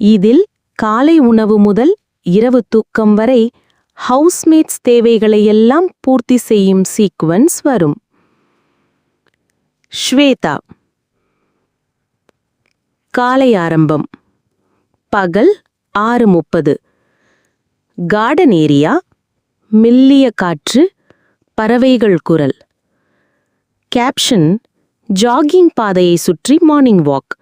இதில் காலை உணவு முதல் இரவு தூக்கம் வரை ஹவுஸ்மேட்ஸ் தேவைகளையெல்லாம் பூர்த்தி செய்யும் சீக்வன்ஸ் வரும். ஸ்வேதா. காலை ஆரம்பம் பகல் 6:30. கார்டன் ஏரியா, மெல்லிய காற்று, பறவைகள் குரல். கேப்ஷன்: ஜாகிங் பாதையை சுற்றி மார்னிங் வாக்.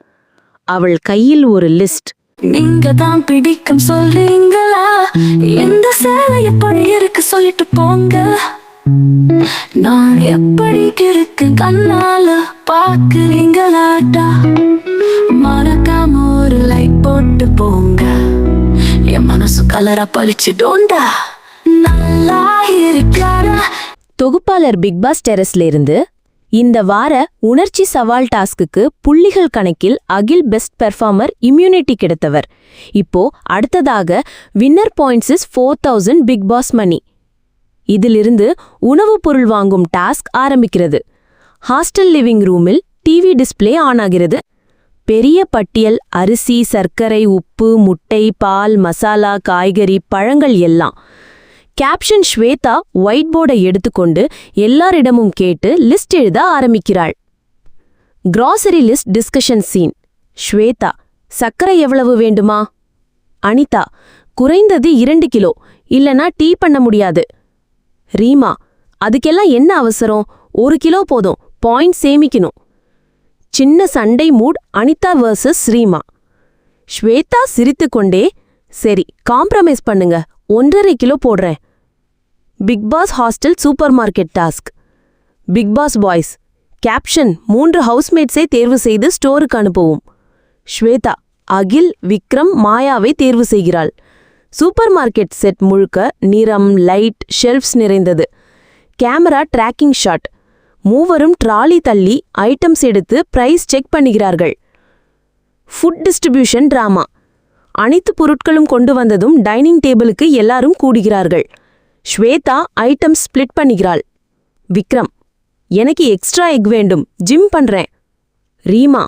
அவள் கையில் ஒரு லிஸ்ட். நீங்க தான் பிடிக்கும் சொல்றீங்களா? எந்த சேலை எப்படி இருக்கு சொல்லிட்டு போங்க. நான் எப்படி இருக்கு கண்ணால பாக்குறீங்களாடா? மறக்காம ஒரு லைக் போட்டு போங்க. என் மனசு கலரா பழிச்சிடோண்டா. நல்லா இருக்காரா? தொகுப்பாளர் பிக் பாஸ் டெரஸ்ல இருந்து இந்த வார உணர்ச்சி சவால் டாஸ்க்குக்கு புள்ளிகள் கணக்கில் அகில் பெஸ்ட் பெர்ஃபார்மர் இம்யூனிட்டி கிடைத்தவர். இப்போ அடுத்ததாக winner points is 4000 Bigg Boss money. இதிலிருந்து உணவுப் பொருள் வாங்கும் டாஸ்க் ஆரம்பிக்கிறது. ஹாஸ்டல் லிவிங் ரூமில் டிவி டிஸ்பிளே ஆன் ஆகிறது. பெரிய பட்டியல்: அரிசி, சர்க்கரை, உப்பு, முட்டை, பால், மசாலா, காய்கறி, பழங்கள் எல்லாம். கேப்ஷன்: ஸ்வேதா ஒயிட் போர்டை எடுத்துக்கொண்டு எல்லாரிடமும் கேட்டு லிஸ்ட் எழுத ஆரம்பிக்கிறாள். Grocery list discussion scene. Shweta: சர்க்கரை எவ்வளவு வேண்டுமா? அனிதா: குறைந்தது 2 கிலோ, இல்லனா டீ பண்ண முடியாது. ரீமா: அதுக்கெல்லாம் என்ன அவசரம், 1 கிலோ போதும், பாயிண்ட் சேமிக்கணும். சின்ன சண்டை மூட் அனிதா வர்சஸ் ரீமா. ஸ்வேதா சிரித்துக்கொண்டே, சரி காம்ப்ரமைஸ் பண்ணுங்க, 1.5 கிலோ போடுறேன். Bigg Boss hostel supermarket task. Bigg Boss boys. Caption: 3 ஹவுஸ்மேட்ஸை தேர்வு செய்து ஸ்டோருக்கு அனுப்பவும். ஸ்வேதா அகில், விக்ரம், மாயாவை தேர்வு செய்கிறாள். சூப்பர் மார்க்கெட் செட் முழுக்க நிறம், லைட், ஷெல்ஃப்ஸ் நிறைந்தது. Camera tracking shot. மூவரும் ட்ராலி தள்ளி ஐட்டம்ஸ் எடுத்து பிரைஸ் செக் பண்ணுகிறார்கள். Food distribution drama. அனைத்து பொருட்களும் கொண்டு வந்ததும் டைனிங் டேபிளுக்கு எல்லாரும் கூடுகிறார்கள். ஸ்வேதா ஐட்டம்ஸ் ஸ்பிளிட் பண்ணுகிறாள். விக்ரம்: எனக்கு எக்ஸ்ட்ரா எக் வேண்டும், ஜிம் பண்றேன். ரீமா: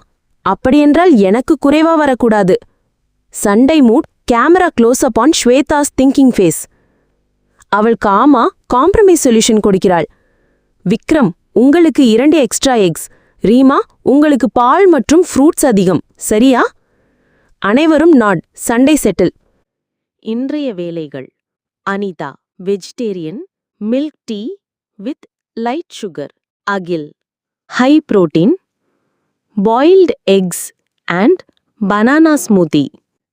அப்படியென்றால் எனக்கு குறைவா வரக்கூடாது. சண்டை mood. Camera close up on Shweta's thinking face. அவள் காமா காம்ப்ரமைஸ் சொல்யூஷன் கொடுக்கிறாள். விக்ரம்: உங்களுக்கு 2 எக்ஸ்ட்ரா எக்ஸ். ரீமா: உங்களுக்கு பால் மற்றும் ஃப்ரூட்ஸ் அதிகம், சரியா? அனைவரும் நாட். சண்டை செட்டில். இன்றைய வேலைகள். Anitha vegetarian, milk tea with light sugar. Akhil high protein, boiled eggs and banana smoothie.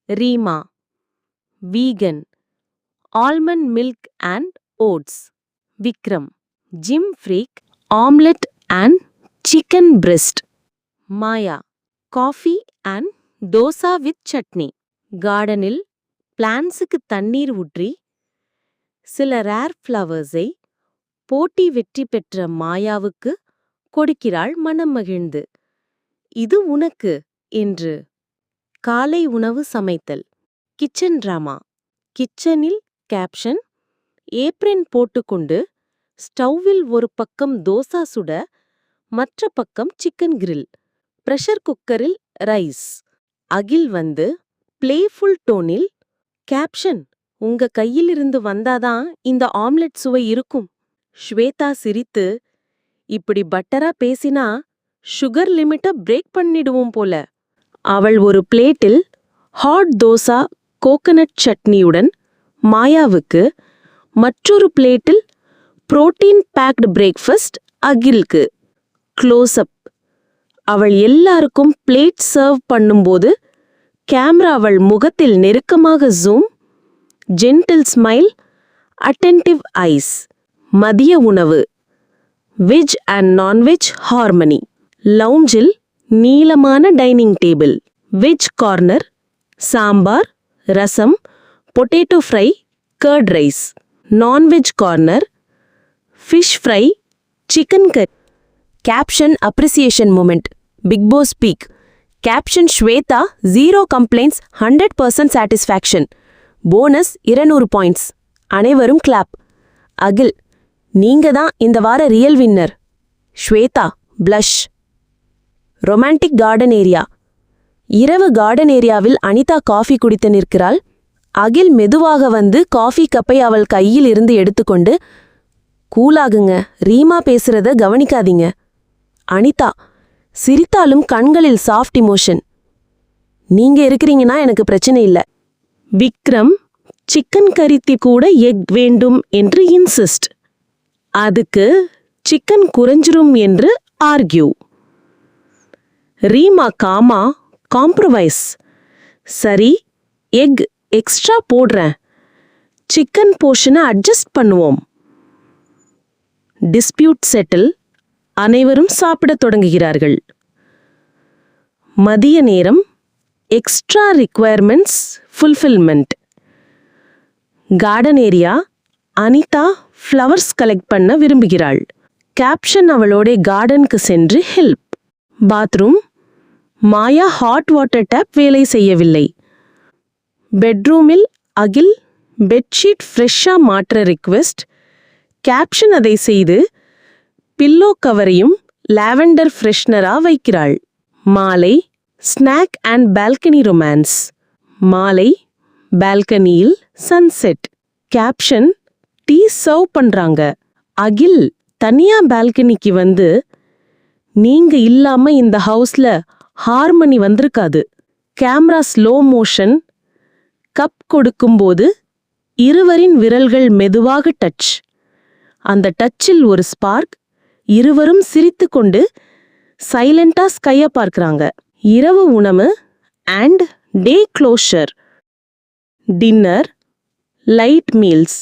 Reema vegan, almond milk and oats. Vikram gym freak, omelette and chicken breast. Maya coffee and dosa with chutney. கார்டனில் பிளான்ஸுக்கு தண்ணீர் ஊற்றி சில ரேர் ஃப்ளவர்ஸை போட்டி வெற்றி பெற்ற மாயாவுக்கு கொடுக்கிறாள் மனம் மகிழ்ந்து. இது உனக்கு என்று. காலை உணவு சமைத்தல். Kitchen drama. கிச்சனில் கேப்ஷன்: ஏப்ரன் போட்டுக்கொண்டு ஸ்டவ்வில் ஒரு பக்கம் தோசா சுட, மற்ற பக்கம் சிக்கன் கிரில். பிரஷர் குக்கரில் ரைஸ். அகில் வந்து பிளேஃபுல் டோனில், கேப்ஷன்: உங்க கையிலிருந்து வந்தாதான் இந்த ஆம்லெட் சுவை இருக்கும். ஸ்வேதா சிரித்து, இப்படி பட்டரா பேசினா சுகர் லிமிட்ட பிரேக் பண்ணிடுவோம் போல. அவள் ஒரு பிளேட்டில் ஹாட் தோசா கோகனட் சட்னியுடன் மாயாவுக்கு, மற்றொரு பிளேட்டில் புரோட்டீன் பேக்டு பிரேக்ஃபாஸ்ட் அகில்க்கு. Close up. அவள் எல்லாருக்கும் பிளேட் சர்வ் பண்ணும்போது கேமரா அவள் முகத்தில் நெருக்கமாக zoom. Gentle smile, attentive eyes. மதிய உணவு. Veg and non veg harmony. லவுஞ்சில் நீளமான dining table. Veg corner, sambar, rasam, potato fry, curd rice. Non veg corner, fish fry, chicken curry. Caption: appreciation moment. Bigg Boss speak. Caption: Shweta 0 complaints, 100% satisfaction. Bonus 200 points. அனைவரும் clap. Akhil: நீங்க தான் இந்த வார real winner. Swetha blush. Romantic garden area. இரவு garden ஏரியாவில் Anitha coffee குடித்து நிற்கிறாள். அகில் மெதுவாக வந்து காஃபி கப்பை அவள் கையில் இருந்து எடுத்துக்கொண்டு, கூலாகுங்க, ரீமா பேசுறத கவனிக்காதீங்க. அனிதா சிரித்தாலும் கண்களில் சாஃப்ட் இமோஷன். நீங்க இருக்கிறீங்கன்னா எனக்கு பிரச்சனை இல்ல. விக்ரம் சிக்கன் கறிக்கு கூட எக் வேண்டும் என்று இன்சிஸ்ட். அதுக்கு சிக்கன் குறைஞ்சிரும் என்று ஆர்கியூ. ரீமா காமா காம்ப்ரமைஸ். சரி, எக் எக்ஸ்ட்ரா போடுறேன், சிக்கன் போர்ஷனை அட்ஜஸ்ட் பண்ணுவோம். Dispute settle. அனைவரும் சாப்பிடத் தொடங்குகிறார்கள். மதிய நேரம். Extra requirements fulfilment. Garden area. Anitha flowers collect பண்ண விரும்புகிறாள். கேப்ஷன் அவளோட கார்டனுக்கு சென்று help. Bathroom. Maya hot water tap வேலை செய்யவில்லை. பெட்ரூமில் அகில் பெட்ஷீட் ஃப்ரெஷ்ஷா மாற்ற ரிக்வெஸ்ட். கேப்ஷன் அதை செய்து பில்லோ கவரையும் லாவெண்டர் ஃப்ரெஷ்னரா வைக்கிறாள். மாலை. Snack and balcony romance. மாலை பால்கனியில் சன்செட். கேப்ஷன் டீ சர்வ் பண்றாங்க. அகில் தனியா பால்கனிக்கு வந்து, நீங்க இல்லாம இந்த ஹவுஸ்ல ஹார்மனி வந்திருக்காது. Camera slow motion. கப் கொடுக்கும்போது இருவரின் விரல்கள் மெதுவாக டச். அந்த டச்சில் ஒரு ஸ்பார்க். இருவரும் சிரித்துக்கொண்டு சைலண்டா ஸ்கைய பார்க்கறாங்க. இரவு உணவு and day closure. Dinner. Light meals.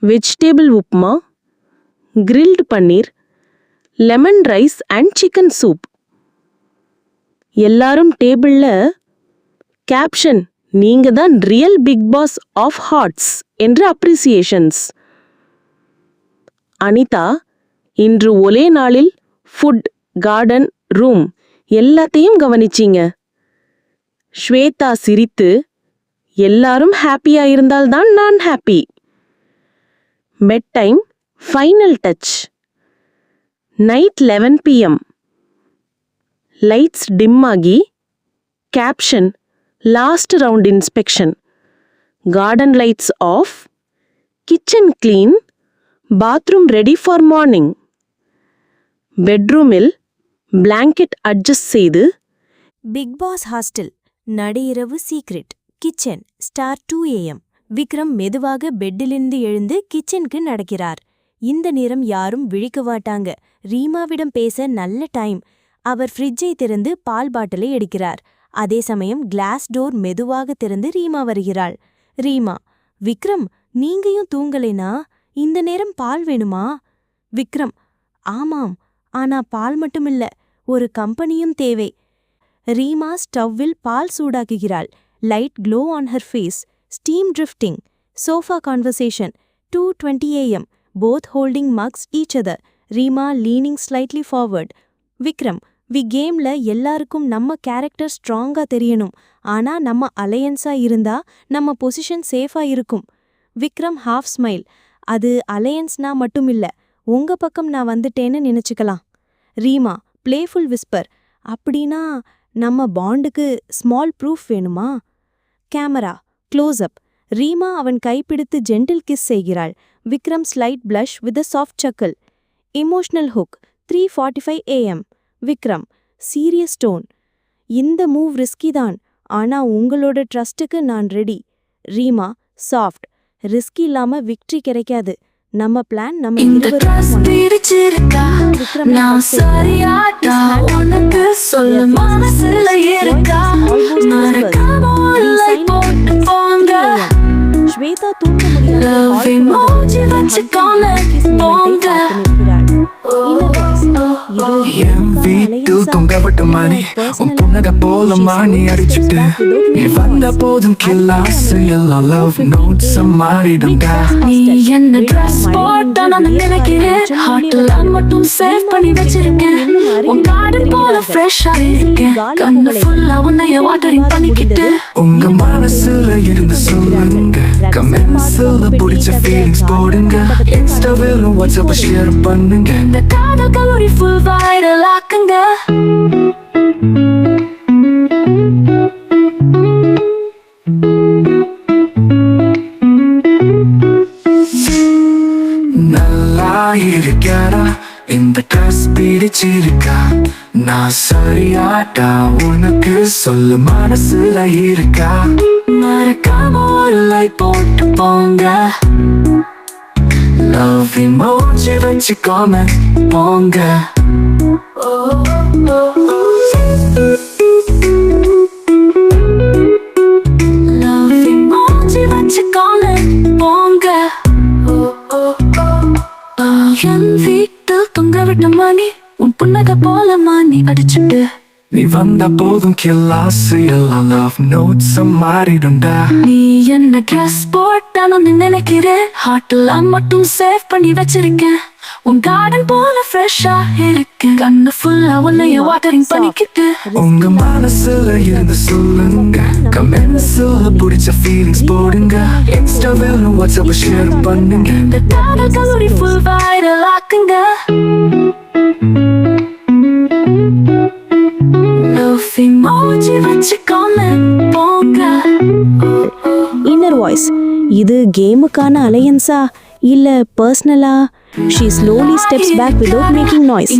Vegetable upma, grilled paneer, lemon rice and chicken soup. எல்லாரும் டேபிள்ல. கேப்ஷன் நீங்க தான் real Bigg Boss of hearts என்று அப்ரிசியேஷன்ஸ். அனிதா இன்று ஒரே நாளில் ஃபுட், கார்டன், ரூம் எல்லாத்தையும் கவனிச்சீங்க. ஸ்வேதா சிரித்து, எல்லாரும் ஹாப்பியா இருந்தால்தான் நான் happy. Bed time. Final touch. Night 11 PM. Lights dim ஆகி. Caption last round inspection. Garden lights off. Kitchen clean. Bathroom ready for morning. பெட்ரூமில் பிளாங்கெட் அட்ஜஸ்ட் செய்து. Bigg Boss hostel. நடுஇரவு secret. Kitchen. Star 2 AM. Vikram மெதுவாக பெட்டிலிருந்து எழுந்து கிச்சனுக்கு நடக்கிறார். இந்த நேரம் யாரும் விழிக்க மாட்டாங்க. ரீமாவிடம் பேச நல்ல டைம். அவர் ஃப்ரிட்ஜை திறந்து பால் பாட்டிலை எடுக்கிறார். அதே சமயம் கிளாஸ் டோர் மெதுவாக திறந்து ரீமா வருகிறாள். ரீமா, விக்ரம், நீங்கயும் தூங்கலைனா? இந்த நேரம் பால் வேணுமா? விக்ரம், ஆமாம், ஆனா பால் மட்டுமில்ல, ஒரு கம்பெனியும் தேவை. ரீமா ஸ்டவ்வில் பால் சூடாக்குகிறாள். Light glow on her face. Steam drifting. Sofa conversation. 2:20 AM. Both holding mugs each other. Reema leaning slightly forward. Vikram, கேம்ல எல்லாருக்கும் நம்ம கேரக்டர் ஸ்ட்ராங்கா தெரியணும். ஆனா நம்ம அலையன்ஸா இருந்தா நம்ம பொசிஷன் சேஃபா இருக்கும். Vikram half smile. அது அலையன்ஸ்னா மட்டுமில்ல, உங்க பக்கம் நான் வந்துட்டேன்னு நினைச்சுக்கலாம். Reema playful whisper. அப்படின்னா நம்ம பாண்டுக்கு ஸ்மால் ப்ரூஃப் வேணுமா? Camera close up. ரீமா அவன் கைப்பிடித்து ஜென்டில் கிஸ் செய்கிறாள். Vikram slight blush with a soft chuckle. Emotional hook. 3:45 AM. Vikram serious tone. இந்த மூவ் ரிஸ்கி தான், ஆனா உங்களோட ட்ரஸ்ட்டுக்கு நான் ரெடி. ரீமா சாஃப்ட். ரிஸ்கி இல்லாம விக்ட்ரி கிடைக்காது. நம்ம பிளான் நம்ம இருவரும். ஸ்வேதா தூங்க தூங்கப்பட்ட மணி உன் புன்னக போல மாணி அடிச்சுட்டு நீ வந்த போதும் கில்லாசு எல்லாம் லவ் நோட்ஸ் மாறிடுங்க. நீ என்ன ட்ரெஸ் போட்டா நான் நினைக்கிறேன், ஹார்ட்ல மட்டும் சேவ் பண்ணி வச்சிருக்கேன். உன் கார்டன் போல ஃப்ரெஷ்ஷா இருக்கேன், கண்ணு ஃபுல்லா உன்னைய வாட்டரிங் பண்ணிக்கிட்டு. உங்க மனசுல இருந்து சொல்லுங்க, கமெண்ட்ஸ்ல பிடிச்ச ஃபீலிங்ஸ் போடுங்க. இன்ஸ்டாவிலும் வாட்ஸ்அப் ஷேர் பண்ணுங்க. இந்த காதல் கல்லூரி ஃபுல் வைரல் ஆக்குங்க. சரியாடா உனக்கு சொல்லு மனசுல இருக்கா மறக்காம ஒரு லைக் போட்டு போங்க லவ் emoji வச்சு comment போங்க Love emoji வச்சு comment போங்க என் வீட்டில் தொங்கவிட்ட மணி உன் புன்னகை போல மணி அடிச்சுட்டு நீ வந்த போதும் கில்லாசு எல்லாம் love notes மாறிடும்டா நீ என்ன ட்ரெஸ் போட்டானு நினைக்கிறேன் ஹார்ட்ல மட்டும் சேவ் பண்ணி வச்சிருக்கேன் உன் கார்டன் போல ஃப்ரெஷ்ஷா இருக்கு கண்ணு ஃபுல்லா உன்னைய வாட்டரிங் பண்ணிக்கிட்டு உங்க மனசுல இருந்து சொல்லுங்க கமெண்ட்ஸ்ல பிடிச்ச ஃபீலிங்ஸ் போடுங்க எக்ஸ்ட்ரா வேணும் வாட்ஸ்அப் ஷேர் பண்ணுங்க இந்த காதல் கல்லூரி ஃபுல் வைரல் ஆக்குங்க Love emoji வச்சு comment போங்க இன்னர் வாய்ஸ் இது கேமுக்கான அலையன்ஸா இல்ல பர்சனலா? She slowly steps back without making noise.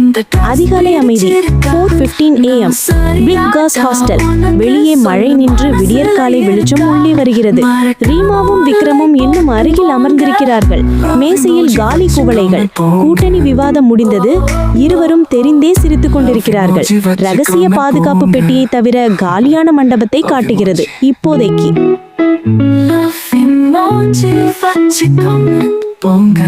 அதிகாலை அமைதி 4:15 AM. Big Girls Hostel. வெளியே மழை நின்று விடியற்காலை வெளிச்சம் உள்ளே வருகிறது. ரீமாவும் விக்ரமும் இன்னும் அருகில் அமர்ந்திருக்கிறார்கள். மேசையில் காலி குவளைகள். கூட்டணி விவாதம் முடிந்தது. இருவரும் தெரிந்தே சிரித்துக் கொண்டிருக்கிறார்கள். ரகசிய பாதுகாப்பு பெட்டியை தவிர காலியான மண்டபத்தை காட்டுகிறது இப்போதைக்கு. Love emoji வச்சு comment போங்க